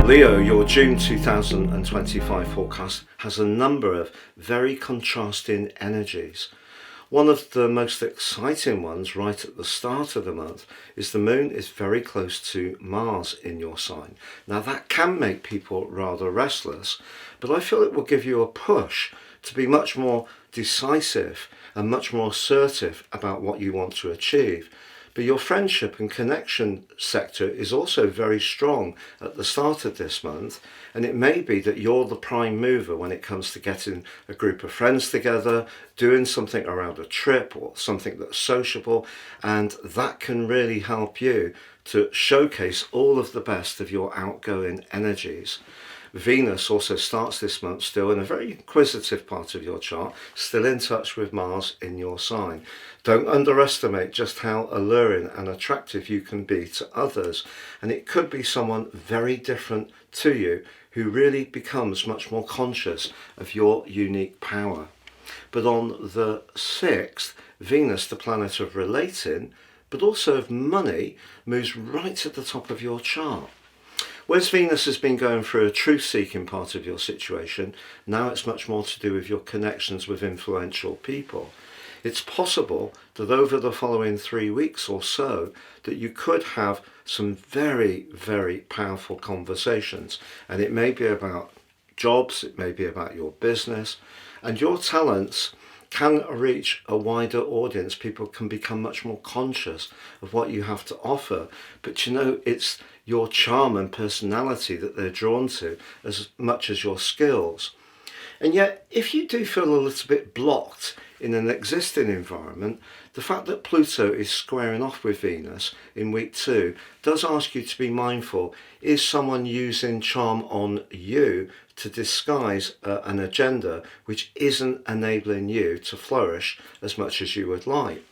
Leo, your June 2025 forecast has a number of very contrasting energies. One of the most exciting ones right at the start of the month is the moon is very close to Mars in your sign. Now that can make people rather restless, but I feel it will give you a push to be much more decisive and much more assertive about what you want to achieve. But your friendship and connection sector is also very strong at the start of this month, and it may be that you're the prime mover when it comes to getting a group of friends together, doing something around a trip or something that's sociable, and that can really help you to showcase all of the best of your outgoing energies. Venus also starts this month still in a very inquisitive part of your chart, still in touch with Mars in your sign. Don't underestimate just how alluring and attractive you can be to others, and it could be someone very different to you who really becomes much more conscious of your unique power. But on the 6th, Venus, the planet of relating, but also of money, moves right to the top of your chart. Whereas Venus has been going through a truth-seeking part of your situation, now it's much more to do with your connections with influential people. It's possible that over the following 3 weeks or so that you could have some very, very powerful conversations, and it may be about jobs, it may be about your business, and your talents can reach a wider audience. People can become much more conscious of what you have to offer, but it's your charm and personality that they're drawn to as much as your skills. And yet, if you do feel a little bit blocked in an existing environment, the fact that Pluto is squaring off with Venus in week 2 does ask you to be mindful. Is someone using charm on you to disguise an agenda which isn't enabling you to flourish as much as you would like?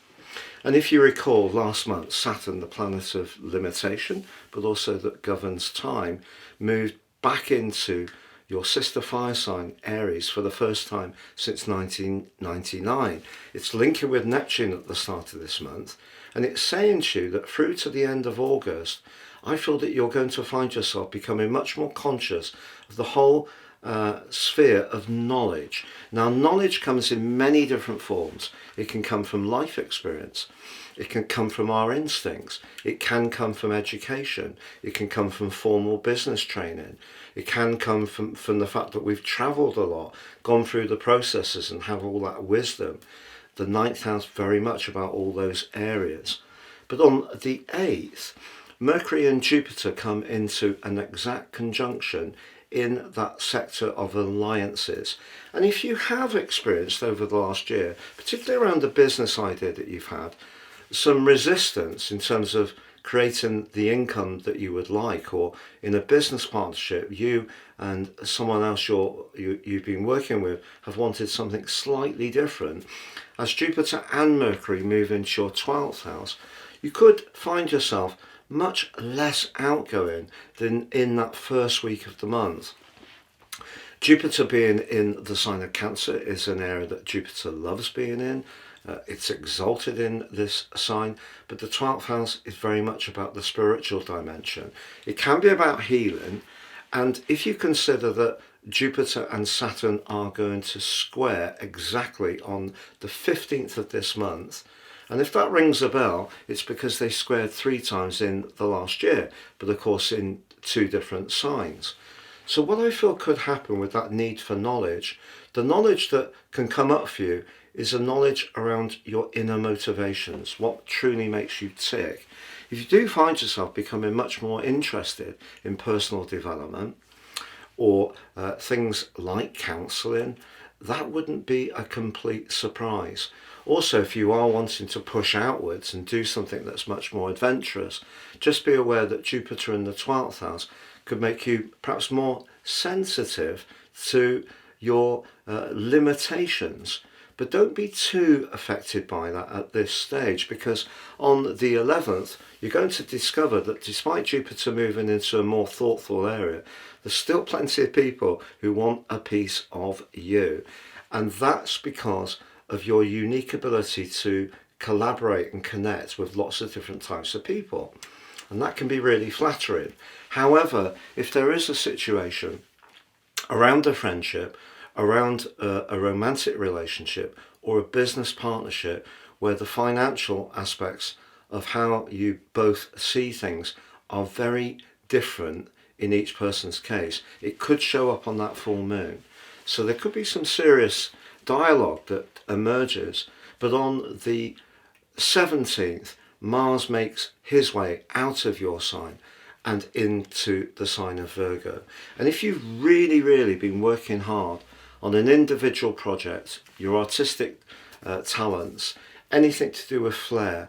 And if you recall, last month, Saturn, the planet of limitation, but also that governs time, moved back into your sister fire sign, Aries, for the first time since 1999. It's linking with Neptune at the start of this month, and it's saying to you that through to the end of August, I feel that you're going to find yourself becoming much more conscious of the whole sphere of knowledge. Now, knowledge comes in many different forms. It can come from life experience. It can come from our instincts. It can come from education. It can come from formal business training. It can come from the fact that we've travelled a lot, gone through the processes and have all that wisdom. The 9th house very much about all those areas. But on the 8th, Mercury and Jupiter come into an exact conjunction in that sector of alliances. And if you have experienced over the last year, particularly around the business idea that you've had, some resistance in terms of creating the income that you would like, or in a business partnership, you and someone else you've been working with have wanted something slightly different, as Jupiter and Mercury move into your 12th house, you could find yourself much less outgoing than in that first week of the month. Jupiter being in the sign of Cancer is an area that Jupiter loves being in. It's exalted in this sign, but the 12th house is very much about the spiritual dimension. It can be about healing, and if you consider that Jupiter and Saturn are going to square exactly on the 15th of this month, and if that rings a bell, it's because they squared 3 times in the last year, but of course in 2 different signs. So what I feel could happen with that need for knowledge, the knowledge that can come up for you is a knowledge around your inner motivations, what truly makes you tick. If you do find yourself becoming much more interested in personal development or things like counselling, that wouldn't be a complete surprise. Also, if you are wanting to push outwards and do something that's much more adventurous, just be aware that Jupiter in the 12th house could make you perhaps more sensitive to your limitations. But don't be too affected by that at this stage, because on the 11th, you're going to discover that despite Jupiter moving into a more thoughtful area, there's still plenty of people who want a piece of you. And that's because of your unique ability to collaborate and connect with lots of different types of people. and that can be really flattering. However, if there is a situation around a friendship, around a romantic relationship, or a business partnership where the financial aspects of how you both see things are very different in each person's case, it could show up on that full moon. So there could be some serious dialogue that emerges, but on the 17th, Mars makes his way out of your sign and into the sign of Virgo. And if you've really been working hard on an individual project, your artistic talents, anything to do with flair,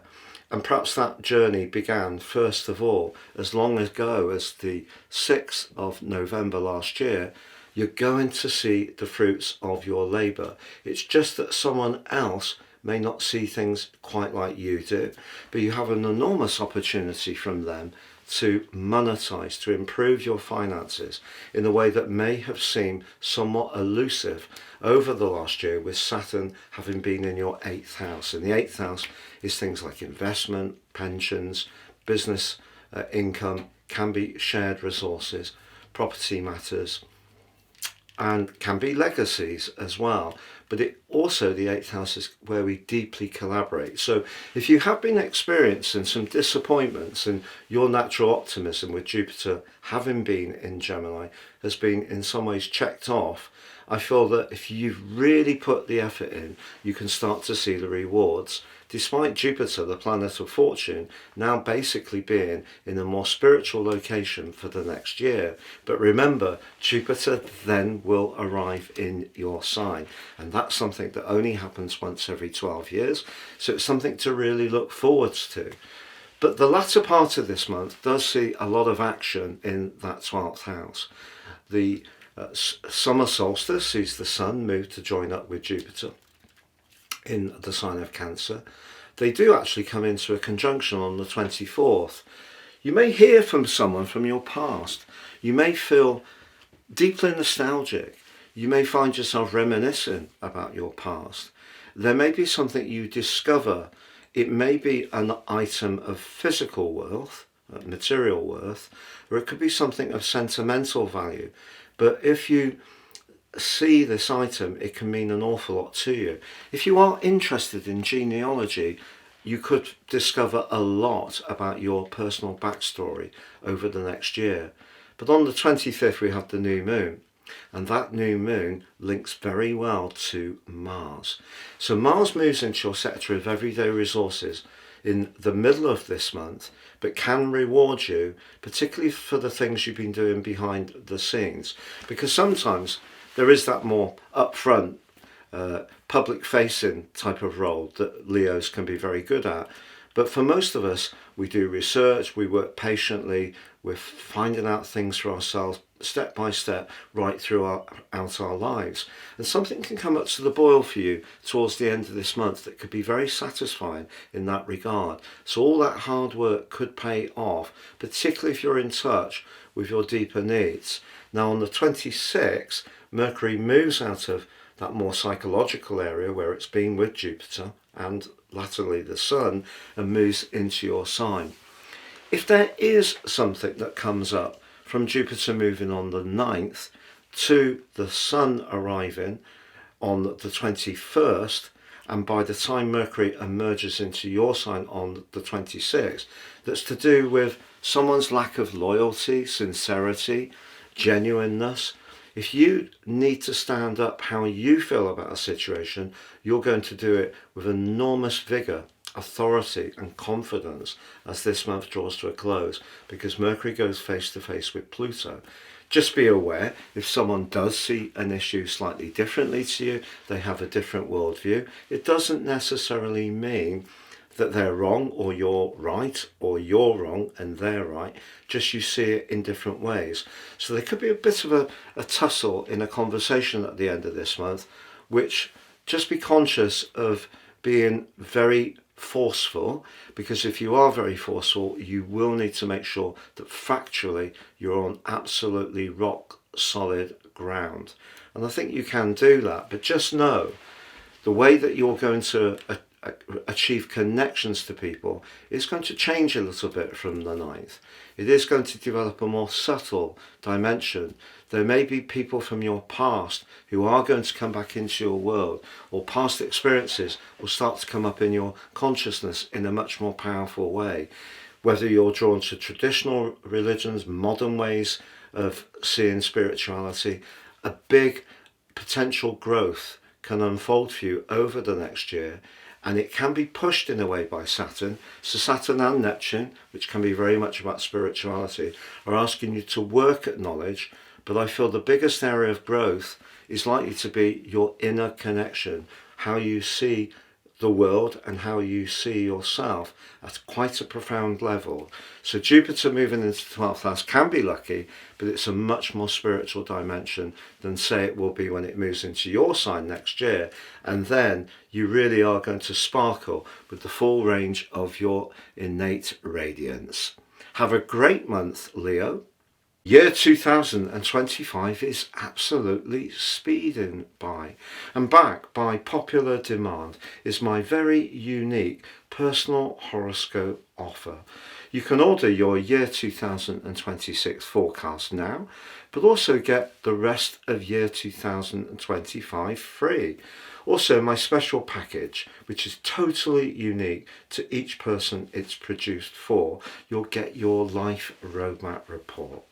and perhaps that journey began first of all as long ago as the 6th of November last year, you're going to see the fruits of your labour. It's just that someone else may not see things quite like you do, but you have an enormous opportunity from them to monetize, to improve your finances in a way that may have seemed somewhat elusive over the last year, with Saturn having been in your 8th house. And the 8th house is things like investment, pensions, business income, can be shared resources, property matters, and can be legacies as well. But it also, the 8th house is where we deeply collaborate. So if you have been experiencing some disappointments, and your natural optimism with Jupiter having been in Gemini has been in some ways checked off, I feel that if you've really put the effort in, you can start to see the rewards, despite Jupiter, the planet of fortune, now basically being in a more spiritual location for the next year. But remember, Jupiter then will arrive in your sign, and that's something that only happens once every 12 years, so it's something to really look forwards to. But the latter part of this month does see a lot of action in that 12th house. The summer solstice sees the Sun move to join up with Jupiter in the sign of Cancer. They do actually come into a conjunction on the 24th. You may hear from someone from your past. You may feel deeply nostalgic. You may find yourself reminiscing about your past. There may be something you discover. It may be an item of physical worth, material worth, or it could be something of sentimental value. But if you see this item, it can mean an awful lot to you. If you are interested in genealogy, you could discover a lot about your personal backstory over the next year. But on the 25th, we have the new moon, and that new moon links very well to Mars. So Mars moves into your sector of everyday resources in the middle of this month, but can reward you, particularly for the things you've been doing behind the scenes, because sometimes there is that more upfront, public-facing type of role that Leos can be very good at. But for most of us, we do research, we work patiently, we're finding out things for ourselves step by step right throughout our lives. And something can come up to the boil for you towards the end of this month that could be very satisfying in that regard. So all that hard work could pay off, particularly if you're in touch with your deeper needs. Now on the 26th, Mercury moves out of that more psychological area where it's been with Jupiter and latterly the Sun, and moves into your sign. If there is something that comes up from Jupiter moving on the 9th to the Sun arriving on the 21st, and by the time Mercury emerges into your sign on the 26th, that's to do with someone's lack of loyalty, sincerity, genuineness. If you need to stand up how you feel about a situation, you're going to do it with enormous vigour, authority and confidence as this month draws to a close, because Mercury goes face to face with Pluto. Just be aware, if someone does see an issue slightly differently to you, they have a different worldview, it doesn't necessarily mean that they're wrong or you're right, or you're wrong and they're right, just you see it in different ways. So there could be a bit of a tussle in a conversation at the end of this month, which just be conscious of being very forceful, because if you are very forceful, you will need to make sure that factually you're on absolutely rock solid ground. And I think you can do that, but just know the way that you're going to achieve connections to people is going to change a little bit from the ninth. It is going to develop a more subtle dimension. There may be people from your past who are going to come back into your world, or past experiences will start to come up in your consciousness in a much more powerful way. Whether you're drawn to traditional religions, modern ways of seeing spirituality, a big potential growth can unfold for you over the next year, and it can be pushed in a way by Saturn. So Saturn and Neptune, which can be very much about spirituality, are asking you to work at knowledge, but I feel the biggest area of growth is likely to be your inner connection, how you see the world and how you see yourself at quite a profound level. So Jupiter moving into the 12th house can be lucky, but it's a much more spiritual dimension than, say, it will be when it moves into your sign next year. And then you really are going to sparkle with the full range of your innate radiance. Have a great month, Leo. Year 2025 is absolutely speeding by, and back by popular demand is my very unique personal horoscope offer. You can order your year 2026 forecast now, but also get the rest of year 2025 free. Also, my special package, which is totally unique to each person it's produced for, you'll get your life roadmap report.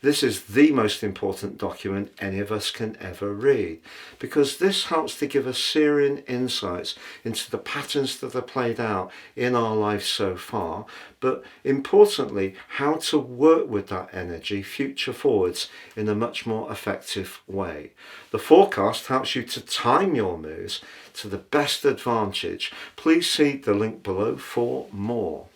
This is the most important document any of us can ever read, because this helps to give us searing insights into the patterns that are played out in our lives so far, but importantly, how to work with that energy future forwards in a much more effective way. The forecast helps you to time your moves to the best advantage. Please see the link below for more.